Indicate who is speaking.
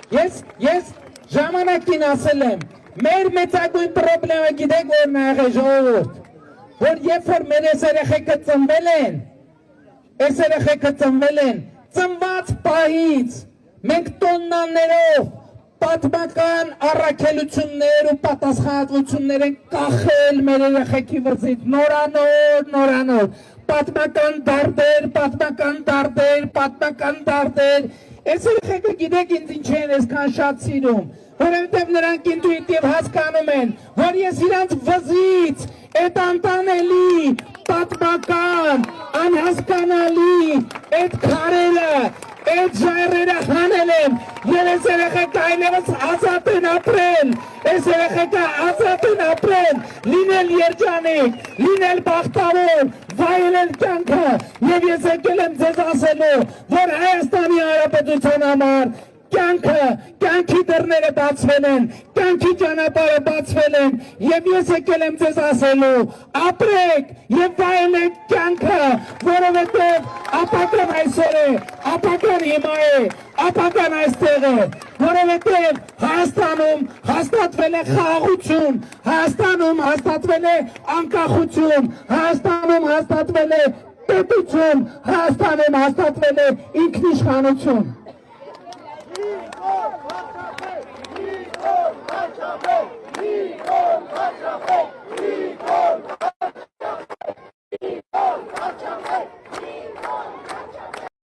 Speaker 1: Ես ժամանակին ասել եմ, մեր մեծագույն պրոբլեմը գիտեք որն է եղել ժողովուրդ, որ երբ որ մեր այս երեխեքը ծնվել են, ծնված պահից մենք տոննաներով պատմական առաքելություններ ու պատասխանատվություններ են կախել մեր երեխեքի վզից, նորանոր, պատմական դարդեր, այս երեխեքը գիտեք ինձ ինչ են այսքան շատ սիրում, որովհետև նրանք ինտուիտիվ հասկանում են, որ ես իրանց վզից այդ անտանելի, պատմական, անհասկանալի, այդ քարերը, այդ ժայռերը հանել եմ, և այս երեխեքը այլևս ազատ են ապրել, այս երեխեքը ազատ են ապրել, լինել երջանիկ, լինել բախտավոր, վայելել կյանքը, և ես եկել եմ ձեզ ասելու, որ Հայաստանի Հանրապետության համար կյանքի դռները բացվել են, կյանքի ճանապարհը բացվել են, և ես եկել եմ ձեզ ասելու, ապրեք և վայելեք կյանքը, որովհետև ապագան այսօր է, ապագան հիմա է, ապագան այստեղ է, որովհետև Հայաստանում հաստատվել է խաղաղություն, Հայաստանում հաստատվել է անկախություն, Հայաստանում հաստատվել է պետություն, Հայաստանում հաստատվել է ինքնիշխանություն։